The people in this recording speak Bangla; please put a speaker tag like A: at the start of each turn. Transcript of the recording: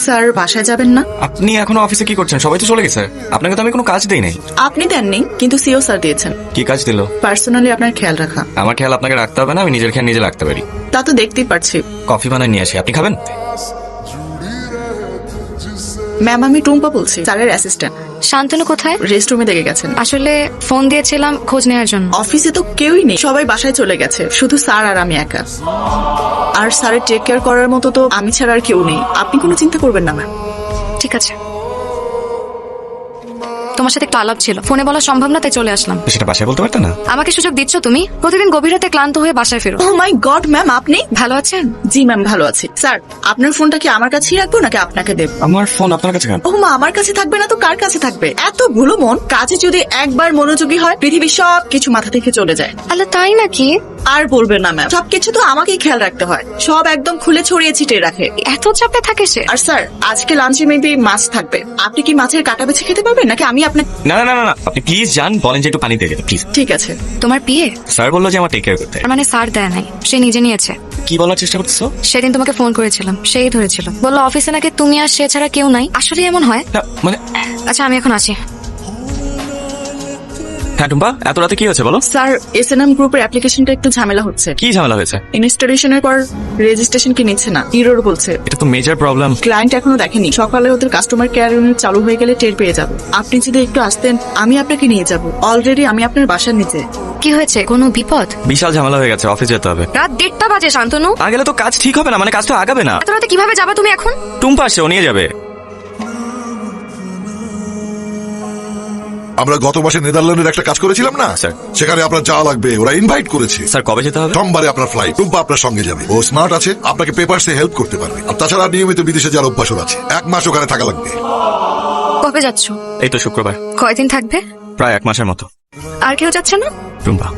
A: স্যার বাসায় যাবেন না?
B: আপনি এখনো অফিসে কি করছেন? সবাই তো চলে গেছে। আপনাকে তো আমি কোনো কাজ দেই নাই।
A: আপনি দেননি, কিন্তু সিও স্যার দিয়েছেন।
B: কি কাজ দিল?
A: পার্সোনালি আপনার খেয়াল রাখা।
B: আমার খেয়াল আপনাকে রাখতে হবে না, আমি নিজের খেয়াল নিজে রাখতে পারি।
A: তা তো দেখতেই পারছি।
B: কফি বানায় নিয়ে আসি, আপনি খাবেন?
A: ম্যাম, আমি টুম্পা বলছি, স্যারের অ্যাসিস্ট্যান্ট।
C: শান্তনু কোথায়?
A: রেস্টরুমে দেখে গেছেন।
C: আসলে ফোন দিয়েছিলাম খোঁজ নেওয়ার জন্য।
A: অফিসে তো কেউই নেই, সবাই বাসায় চলে গেছে, শুধু স্যার আর আমি একা। আর স্যারের টেক কেয়ার করার মতো তো আমি ছাড়া আর কেউ নেই। আপনি কোনো চিন্তা করবেন না ম্যাম।
C: ঠিক আছে, তোমার সাথে একটু আলাপ ছিল, ফোনে বলা সম্ভব না তাই চলে আসলাম।
B: সেটা বাসায় বলতে পারতেন না?
C: আমাকে সুযোগ দিচ্ছ তুমি? প্রতিদিন গভীর রাতে ক্লান্ত হয়ে বাসায় ফেরো।
A: ও মাই গড ম্যাম, আপনি
C: ভালো আছেন?
A: জি ম্যাম, ভালো আছি। স্যার, আপনার ফোনটা কি আমার কাছেই রাখবো নাকি আপনাকে দেব?
B: আমার ফোন আপনার কাছে কেন?
A: ও মা, আমার কাছে থাকবে না তো কার কাছে থাকবে? এতগুলো মন, কাজে যদি একবার মনোযোগী হয় পৃথিবীর সব কিছু মাথা থেকে চলে যায়।
C: আল্লাহ, তাই নাকি?
A: আর বলবেন না ম্যাম, সবকিছু তো আমাকেই খেয়াল রাখতে হয়, সব একদম খুলে ছড়িয়ে ছিটিয়ে রাখে।
C: এত চাপে থাকে সে?
A: আর স্যার, আজকে লাঞ্চে মেবি মাছ থাকবে। আপনি কি মাছের কাটা বেছে খেতে পারবেন নাকি আমি আপনাকে?
B: না না না না না, আপনি প্লিজ যান, বলেন যে একটু পানি দিয়ে যেতে প্লিজ।
A: ঠিক আছে।
C: তোমার বিয়ে?
B: স্যার বললো যে আমার টেক কেয়ার করতে।
C: তার মানে স্যার দেয় নাই, সে নিজে নিয়েছে।
B: কি বলার চেষ্টা করতেছো?
C: সেদিন তোমাকে ফোন করেছিলাম, সেই ধরেছিল। বললো অফিসে নাকি তুমি আর সে ছাড়া কেউ নাই। আসলে এমন হয়?
B: না মানে,
C: আচ্ছা, আমি এখন আসি।
B: হ্যাঁ টুম্পা, এত রাতে কি হয়েছে বলো?
A: স্যার, এসএনএম গ্রুপের অ্যাপ্লিকেশনটা একটু ঝামেলা হচ্ছে।
B: কি ঝামেলা হয়েছে?
A: ইনস্টলেশনের পর রেজিস্ট্রেশন কি নিচ্ছে না, ইরর বলছে।
B: এটা তো মেজর প্রবলেম।
A: ক্লায়েন্ট এখনো দেখেনি, সকালে ওদের কাস্টমার কেয়ার ইউনিট চালু হয়ে গেলে টের পেয়ে যাবো। আপনি যদি একটু আসতেন, আমি আপনাকে নিয়ে যাব। অলরেডি আমি আপনার বাসার নিচে।
C: কি হয়েছে? কোনো বিপদ?
B: বিশাল ঝামেলা হয়ে গেছে, অফিস যেতে হবে।
C: রাত 1:30 বাজে শান্তনু।
B: না গেলে তো কাজ ঠিক হবে না, মানে কাজ তো আগাবে না।
C: এত রাতে কিভাবে যাবা তুমি এখন?
B: টুম্পা আসছে, ও নিয়ে যাবে।
D: আমরা গত মাসে নেদারল্যান্ডের একটা কাজ করেছিলাম না
B: স্যার।
D: সেখানে আপনার যাওয়া লাগবে, ওরা ইনভাইট করেছে।
B: স্যার কবে যেতে হবে?
D: সোমবারে আপনার ফ্লাইট। টুম্পা আপনার সঙ্গে যাবে, ও স্মার্ট আছে, আপনাকে পেপারসে হেল্প করতে পারবে। আর তাছাড়া নিয়মিত বিদেশে যাওয়ার অভ্যাস ওর আছে, 1 মাস ওখানে থাকা লাগবে।
C: কবে যাচ্ছ?
B: এই তো শুক্রবার।
C: কয়দিন থাকবে?
B: প্রায় 1 মাসের মতো।
C: আর কেউ যাচ্ছে না?
B: টুম্পা